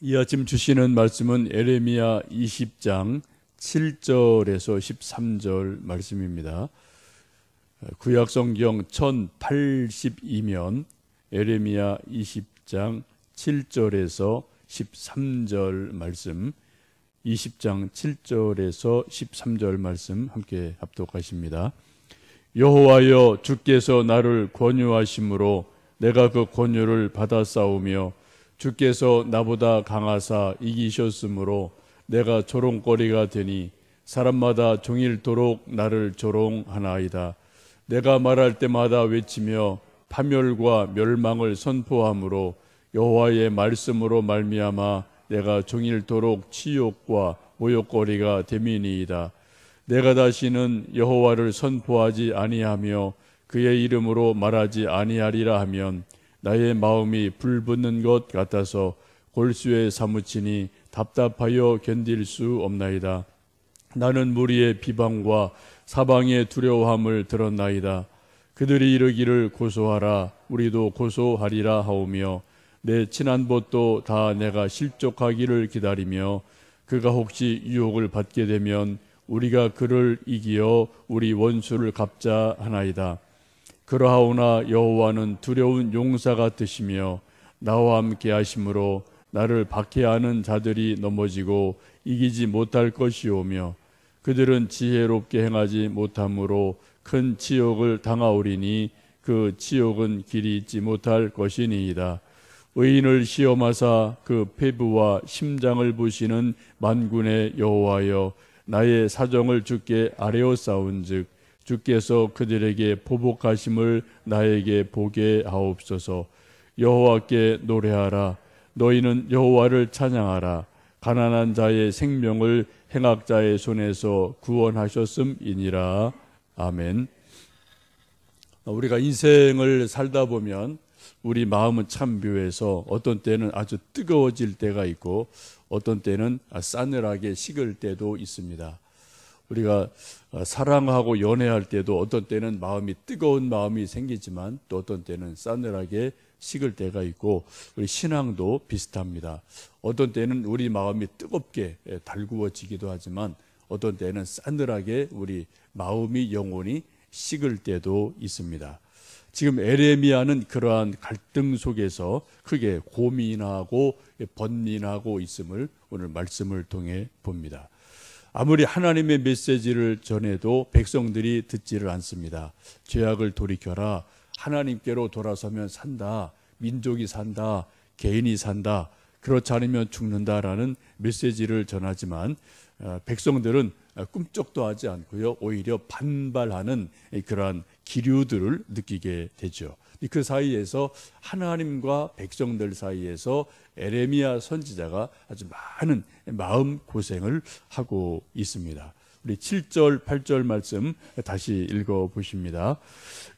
이 아침 주시는 말씀은 에레미야 20장 7절에서 13절 말씀입니다. 구약성경 1082면 에레미야 20장 7절에서 13절 말씀, 20장 7절에서 13절 말씀 함께 합독하십니다. 여호와여, 주께서 나를 권유하심으로 내가 그 권유를 받아 싸우며 주께서 나보다 강하사 이기셨으므로 내가 조롱거리가 되니 사람마다 종일토록 나를 조롱하나이다. 내가 말할 때마다 외치며 파멸과 멸망을 선포함으로 여호와의 말씀으로 말미암아 내가 종일토록 치욕과 모욕거리가 됨이니이다. 내가 다시는 여호와를 선포하지 아니하며 그의 이름으로 말하지 아니하리라 하면 나의 마음이 불붙는 것 같아서 골수에 사무치니 답답하여 견딜 수 없나이다. 나는 무리의 비방과 사방의 두려워함을 들었나이다. 그들이 이르기를 고소하라, 우리도 고소하리라 하오며 내 친한 벗도 다 내가 실족하기를 기다리며 그가 혹시 유혹을 받게 되면 우리가 그를 이기어 우리 원수를 갚자 하나이다. 그러하오나 여호와는 두려운 용사 같으시며 나와 함께 하심으로 나를 박해하는 자들이 넘어지고 이기지 못할 것이오며 그들은 지혜롭게 행하지 못함으로 큰 치욕을 당하오리니 그 치욕은 길이 있지 못할 것이니이다. 의인을 시험하사 그 폐부와 심장을 보시는 만군의 여호와여, 나의 사정을 주께 아뢰어 싸운즉 주께서 그들에게 보복하심을 나에게 보게 하옵소서. 여호와께 노래하라. 너희는 여호와를 찬양하라. 가난한 자의 생명을 행악자의 손에서 구원하셨음이니라. 아멘. 우리가 인생을 살다 보면 우리 마음은 참 묘해서 어떤 때는 아주 뜨거워질 때가 있고 어떤 때는 싸늘하게 식을 때도 있습니다. 우리가 사랑하고 연애할 때도 어떤 때는 마음이 뜨거운 마음이 생기지만 또 어떤 때는 싸늘하게 식을 때가 있고 우리 신앙도 비슷합니다. 어떤 때는 우리 마음이 뜨겁게 달구어지기도 하지만 어떤 때는 싸늘하게 우리 마음이 영혼이 식을 때도 있습니다. 지금 에레미야는 그러한 갈등 속에서 크게 고민하고 번민하고 있음을 오늘 말씀을 통해 봅니다. 아무리 하나님의 메시지를 전해도 백성들이 듣지를 않습니다. 죄악을 돌이켜라. 하나님께로 돌아서면 산다. 민족이 산다. 개인이 산다. 그렇지 않으면 죽는다라는 메시지를 전하지만 백성들은 꿈쩍도 하지 않고요. 오히려 반발하는 그러한 기류들을 느끼게 되죠. 그 사이에서 하나님과 백성들 사이에서 에레미야 선지자가 아주 많은 마음 고생을 하고 있습니다. 우리 7절, 8절 말씀 다시 읽어 보십니다.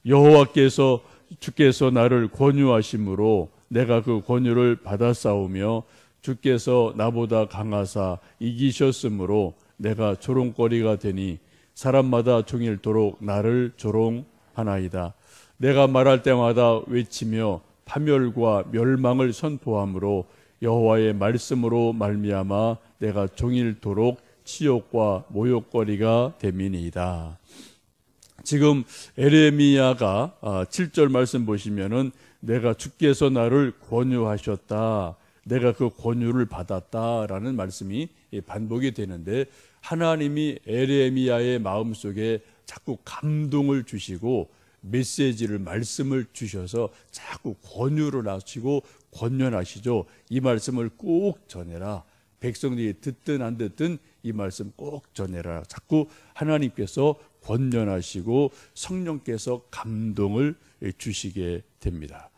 여호와께서 주께서 나를 권유하심으로 내가 그 권유를 받아 싸우며 주께서 나보다 강하사 이기셨으므로 내가 조롱거리가 되니 사람마다 종일토록 나를 조롱하나이다. 내가 말할 때마다 외치며 파멸과 멸망을 선포함으로 여호와의 말씀으로 말미암아 내가 종일토록 치욕과 모욕거리가 됨이니이다. 지금 에레미야가 7절 말씀 보시면은 내가 주께서 나를 권유하셨다. 내가 그 권유를 받았다라는 말씀이 반복이 되는데 하나님이 에레미야의 마음속에 자꾸 감동을 주시고 메시지를 말씀을 주셔서 자꾸 권유를 하시고 권면하시죠. 이 말씀을 꼭 전해라. 백성들이 듣든 안 듣든 이 말씀 꼭 전해라. 자꾸 하나님께서 권면하시고 성령께서 감동을 주시게 됩니다.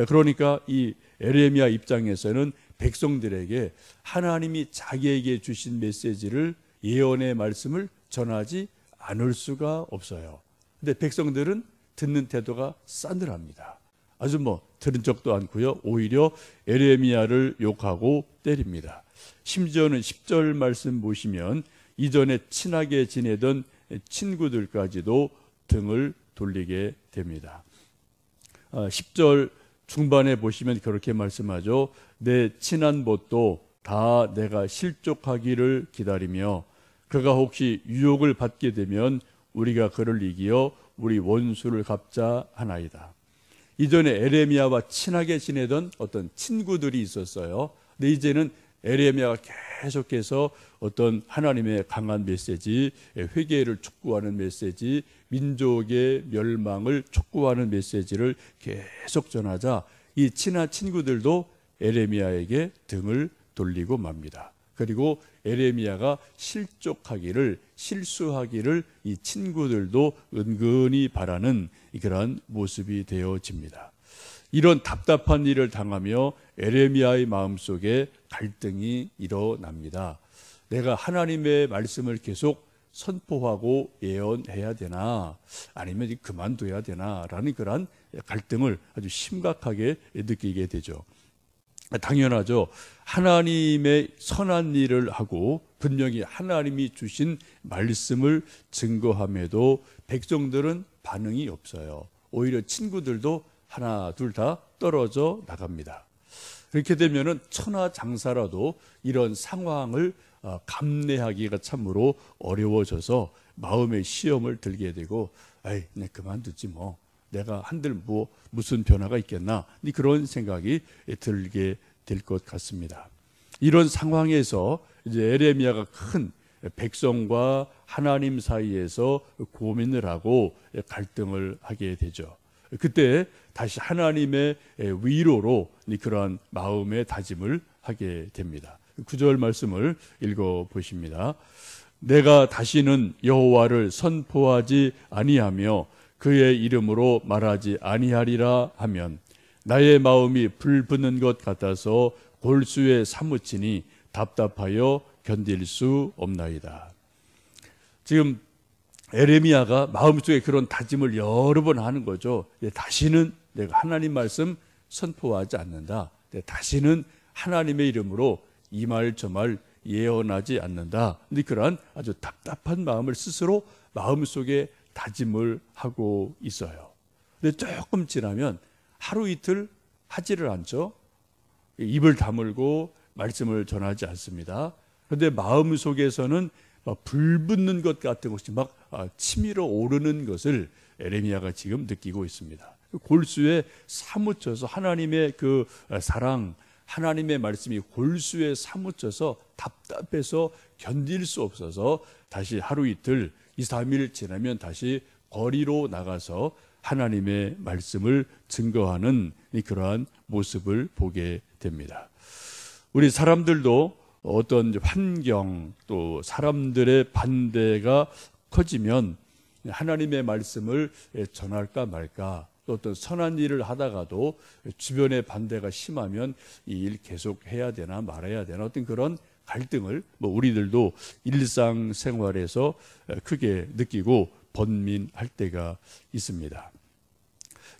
그러니까 이 에레미야 입장에서는 백성들에게 하나님이 자기에게 주신 메시지를 예언의 말씀을 전하지 않을 수가 없어요. 근데 백성들은 듣는 태도가 싸늘합니다. 아주 들은 적도 않고요. 오히려 에레미야를 욕하고 때립니다. 심지어는 10절 말씀 보시면 이전에 친하게 지내던 친구들까지도 등을 돌리게 됩니다. 10절 중반에 보시면 그렇게 말씀하죠. 내 친한 벗도 다 내가 실족하기를 기다리며 그가 혹시 유혹을 받게 되면 우리가 그를 이기어 우리 원수를 갚자 하나이다. 이전에 에레미야와 친하게 지내던 어떤 친구들이 있었어요. 근데 이제는 에레미야가 계속해서 어떤 하나님의 강한 메시지, 회개를 촉구하는 메시지, 민족의 멸망을 촉구하는 메시지를 계속 전하자 이 친한 친구들도 에레미야에게 등을 돌리고 맙니다. 그리고 에레미야가 실수하기를 이 친구들도 은근히 바라는 그러한 모습이 되어집니다. 이런 답답한 일을 당하며 에레미야의 마음속에 갈등이 일어납니다. 내가 하나님의 말씀을 계속 선포하고 예언해야 되나 아니면 그만둬야 되나 라는 그런 갈등을 아주 심각하게 느끼게 되죠. 당연하죠. 하나님의 선한 일을 하고 분명히 하나님이 주신 말씀을 증거함에도 백성들은 반응이 없어요. 오히려 친구들도 하나 둘 다 떨어져 나갑니다. 그렇게 되면은 천하장사라도 이런 상황을 감내하기가 참으로 어려워져서 마음의 시험을 들게 되고 에이, 내 그만두지 뭐. 내가 한들 뭐 무슨 변화가 있겠나 그런 생각이 들게 될 것 같습니다. 이런 상황에서 이제 에레미야가 큰 백성과 하나님 사이에서 고민을 하고 갈등을 하게 되죠. 그때 다시 하나님의 위로로 그러한 마음의 다짐을 하게 됩니다. 9절 말씀을 읽어 보십니다. 내가 다시는 여호와를 선포하지 아니하며 그의 이름으로 말하지 아니하리라 하면 나의 마음이 불붙는 것 같아서 골수에 사무치니 답답하여 견딜 수 없나이다. 지금 에레미야가 마음속에 그런 다짐을 여러 번 하는 거죠. 다시는 내가 하나님 말씀 선포하지 않는다. 다시는 하나님의 이름으로 이 말 저 말 예언하지 않는다. 근데 그러한 아주 답답한 마음을 스스로 마음속에 다짐을 하고 있어요. 근데 조금 지나면 하루 이틀 하지를 않죠. 입을 다물고 말씀을 전하지 않습니다. 그런데 마음속에서는 불붙는 것 같은 것이 막 치밀어 오르는 것을 에레미야가 지금 느끼고 있습니다. 골수에 사무쳐서 하나님의 그 사랑, 하나님의 말씀이 골수에 사무쳐서 답답해서 견딜 수 없어서 다시 하루 이틀 2, 3일 지나면 다시 거리로 나가서 하나님의 말씀을 증거하는 그러한 모습을 보게 됩니다. 우리 사람들도 어떤 환경 또 사람들의 반대가 커지면 하나님의 말씀을 전할까 말까 또 어떤 선한 일을 하다가도 주변의 반대가 심하면 이 일 계속 해야 되나 말아야 되나 어떤 그런 갈등을 우리들도 일상생활에서 크게 느끼고 번민할 때가 있습니다.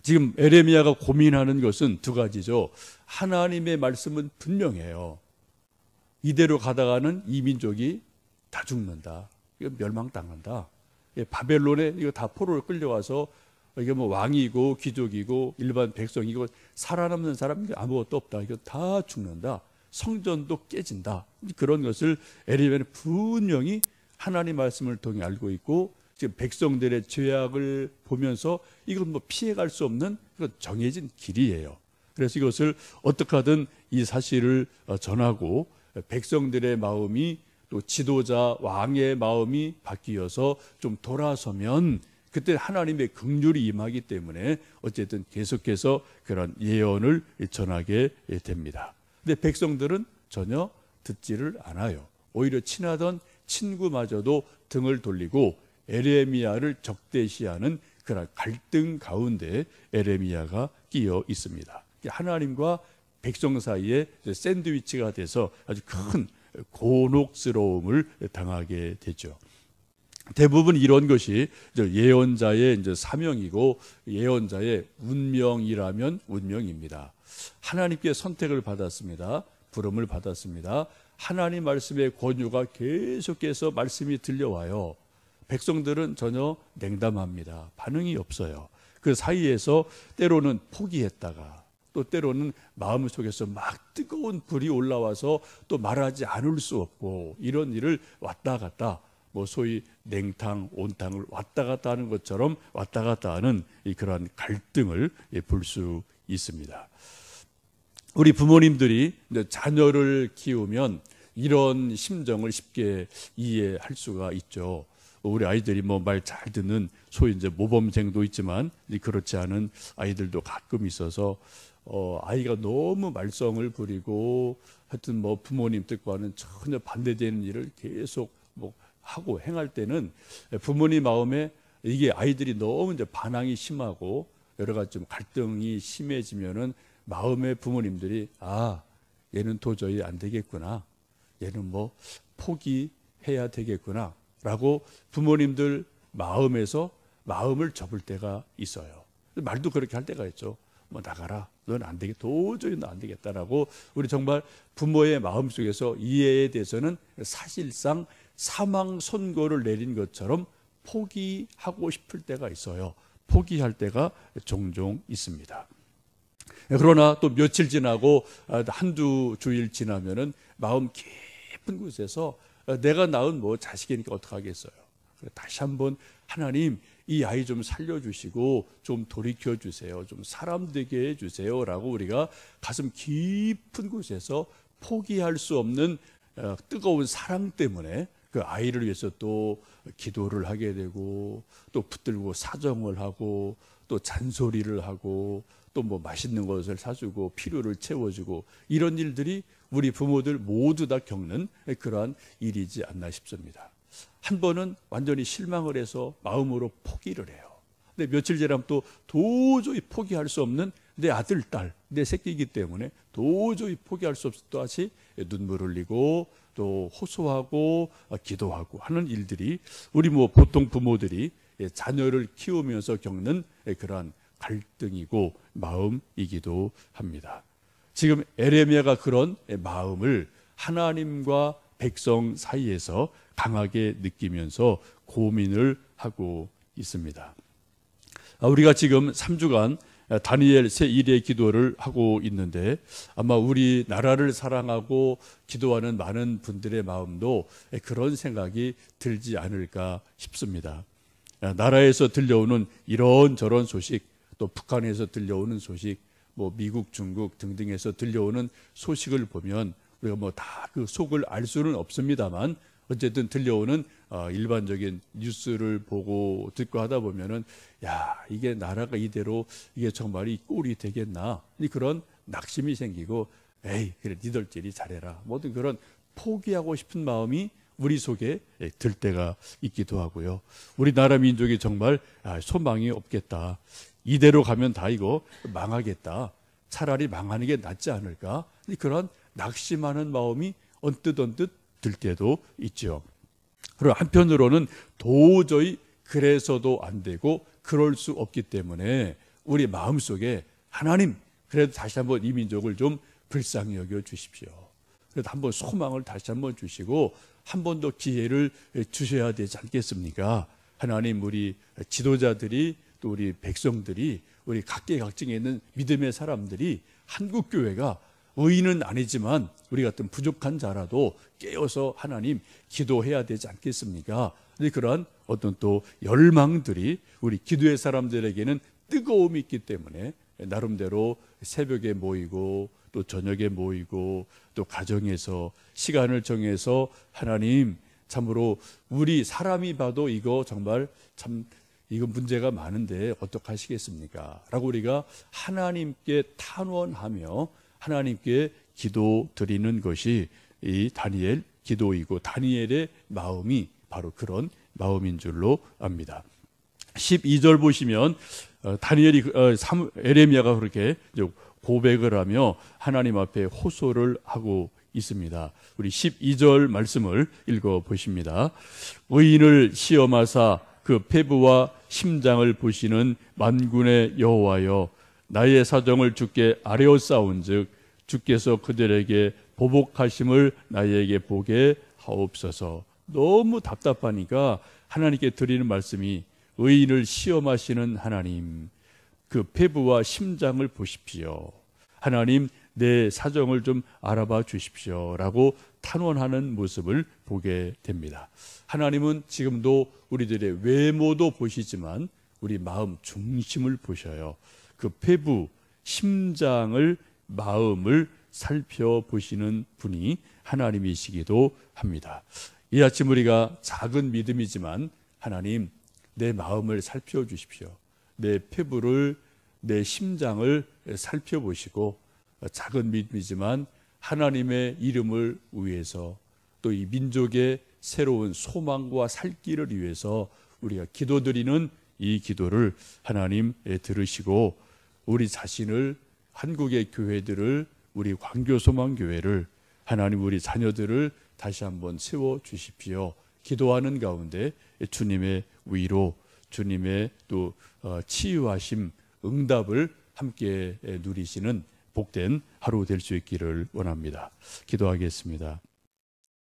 지금 에레미야가 고민하는 것은 두 가지죠. 하나님의 말씀은 분명해요. 이대로 가다가는 이 민족이 다 죽는다. 이거 멸망당한다. 바벨론에 이거 다 포로로 끌려와서 이게 뭐 왕이고 귀족이고 일반 백성이고 살아남는 사람이 아무것도 없다. 이거 다 죽는다. 성전도 깨진다. 그런 것을 에레미야는 분명히 하나님 말씀을 통해 알고 있고 지금 백성들의 죄악을 보면서 이건 뭐 피해갈 수 없는 정해진 길이에요. 그래서 이것을 어떻게 하든 이 사실을 전하고 백성들의 마음이 또 지도자 왕의 마음이 바뀌어서 좀 돌아서면 그때 하나님의 긍휼이 임하기 때문에 어쨌든 계속해서 그런 예언을 전하게 됩니다. 근데 백성들은 전혀 듣지를 않아요. 오히려 친하던 친구마저도 등을 돌리고 에레미야를 적대시하는 그런 갈등 가운데 에레미야가 끼어 있습니다. 하나님과 백성 사이에 샌드위치가 돼서 아주 큰 곤혹스러움을 당하게 되죠. 대부분 이런 것이 예언자의 이제 사명이고 예언자의 운명이라면 운명입니다. 하나님께 선택을 받았습니다. 부름을 받았습니다. 하나님 말씀의 권유가 계속해서 말씀이 들려와요. 백성들은 전혀 냉담합니다. 반응이 없어요. 그 사이에서 때로는 포기했다가 또 때로는 마음속에서 막 뜨거운 불이 올라와서 또 말하지 않을 수 없고, 이런 일을 왔다 갔다, 소위 냉탕, 온탕을 왔다 갔다 하는 것처럼 왔다 갔다 하는 그러한 갈등을 볼 수 있습니다. 우리 부모님들이 자녀를 키우면 이런 심정을 쉽게 이해할 수가 있죠. 우리 아이들이 말 잘 듣는 소위 이제 모범생도 있지만 그렇지 않은 아이들도 가끔 있어서 아이가 너무 말썽을 부리고 하여튼 부모님 뜻과는 전혀 반대되는 일을 계속 하고 행할 때는 부모님 마음에 이게 아이들이 너무 이제 반항이 심하고 여러 가지 좀 갈등이 심해지면은 마음에 부모님들이 얘는 도저히 안 되겠구나, 얘는 포기해야 되겠구나 라고 부모님들 마음에서 마음을 접을 때가 있어요. 말도 그렇게 할 때가 있죠. 나가라, 넌 안 되겠다, 도저히 너 안 되겠다라고 우리 정말 부모의 마음속에서 이해에 대해서는 사실상 사망 선고를 내린 것처럼 포기하고 싶을 때가 있어요. 포기할 때가 종종 있습니다. 그러나 또 며칠 지나고 한두 주일 지나면은 마음 깊은 곳에서 내가 낳은 자식이니까 어떡하겠어요. 다시 한번 하나님 이 아이 좀 살려주시고 좀 돌이켜 주세요, 좀 사람 되게 해주세요 라고 우리가 가슴 깊은 곳에서 포기할 수 없는 뜨거운 사랑 때문에 그 아이를 위해서 또 기도를 하게 되고, 또 붙들고 사정을 하고, 또 잔소리를 하고, 또 맛있는 것을 사주고 필요를 채워주고, 이런 일들이 우리 부모들 모두 다 겪는 그러한 일이지 않나 싶습니다. 한 번은 완전히 실망을 해서 마음으로 포기를 해요. 근데 며칠 지나면 또 도저히 포기할 수 없는 내 아들, 딸, 내 새끼이기 때문에 도저히 포기할 수 없어 다시 눈물 흘리고 또 호소하고 기도하고 하는 일들이 우리 보통 부모들이 자녀를 키우면서 겪는 그러한 갈등이고 마음이기도 합니다. 지금 에레미야가 그런 마음을 하나님과 백성 사이에서 강하게 느끼면서 고민을 하고 있습니다. 우리가 지금 3주간 다니엘 새 1의 기도를 하고 있는데 아마 우리 나라를 사랑하고 기도하는 많은 분들의 마음도 그런 생각이 들지 않을까 싶습니다. 나라에서 들려오는 이런저런 소식, 또 북한에서 들려오는 소식, 미국, 중국 등등에서 들려오는 소식을 보면 우리가 다 그 속을 알 수는 없습니다만 어쨌든 들려오는 일반적인 뉴스를 보고 듣고 하다 보면은 이게 나라가 이대로 이게 정말 이 꼴이 되겠나, 그런 낙심이 생기고 그래 니들끼리 잘해라, 모든 그런 포기하고 싶은 마음이 우리 속에 들 때가 있기도 하고요. 우리나라 민족이 정말 소망이 없겠다, 이대로 가면 다 이거 망하겠다, 차라리 망하는 게 낫지 않을까, 그런 낙심하는 마음이 언뜻 들 때도 있죠. 그리고 한편으로는 도저히 그래서도 안 되고 그럴 수 없기 때문에 우리 마음속에 하나님, 그래도 다시 한번 이 민족을 좀 불쌍히 여겨 주십시오, 그래도 한번 소망을 다시 한번 주시고 한 번 더 기회를 주셔야 되지 않겠습니까? 하나님, 우리 지도자들이 또 우리 백성들이 우리 각계각층에 있는 믿음의 사람들이 한국교회가 의인은 아니지만 우리 같은 부족한 자라도 깨어서 하나님 기도해야 되지 않겠습니까? 그러한 어떤 또 열망들이 우리 기도의 사람들에게는 뜨거움이 있기 때문에 나름대로 새벽에 모이고 또 저녁에 모이고 또 가정에서 시간을 정해서 하나님, 참으로 우리 사람이 봐도 이거 정말 참 이거 문제가 많은데 어떡하시겠습니까? 라고 우리가 하나님께 탄원하며 하나님께 기도 드리는 것이 이 다니엘 기도이고 다니엘의 마음이 바로 그런 마음인 줄로 압니다. 12절 보시면 다니엘이 에레미야가 그렇게 고백을 하며 하나님 앞에 호소를 하고 있습니다. 우리 12절 말씀을 읽어 보십니다. 의인을 시험하사 그 폐부와 심장을 보시는 만군의 여호와여, 나의 사정을 주께 아뢰었사온즉 주께서 그들에게 보복하심을 나에게 보게 하옵소서. 너무 답답하니까 하나님께 드리는 말씀이 의인을 시험하시는 하나님, 그 폐부와 심장을 보십시오. 하나님 내 사정을 좀 알아봐 주십시오라고 탄원하는 모습을 보게 됩니다. 하나님은 지금도 우리들의 외모도 보시지만 우리 마음 중심을 보셔요. 그 폐부, 심장을, 마음을 살펴보시는 분이 하나님이시기도 합니다. 이 아침 우리가 작은 믿음이지만 하나님 내 마음을 살펴주십시오. 내 폐부를, 내 심장을 살펴보시고 작은 믿음이지만 하나님의 이름을 위해서 또 이 민족의 새로운 소망과 살 길을 위해서 우리가 기도드리는 이 기도를 하나님 들으시고 우리 자신을, 한국의 교회들을, 우리 광교소망교회를, 하나님 우리 자녀들을 다시 한번 세워주십시오. 기도하는 가운데 주님의 위로, 주님의 또 치유하심, 응답을 함께 누리시는 복된 하루 될 수 있기를 원합니다. 기도하겠습니다.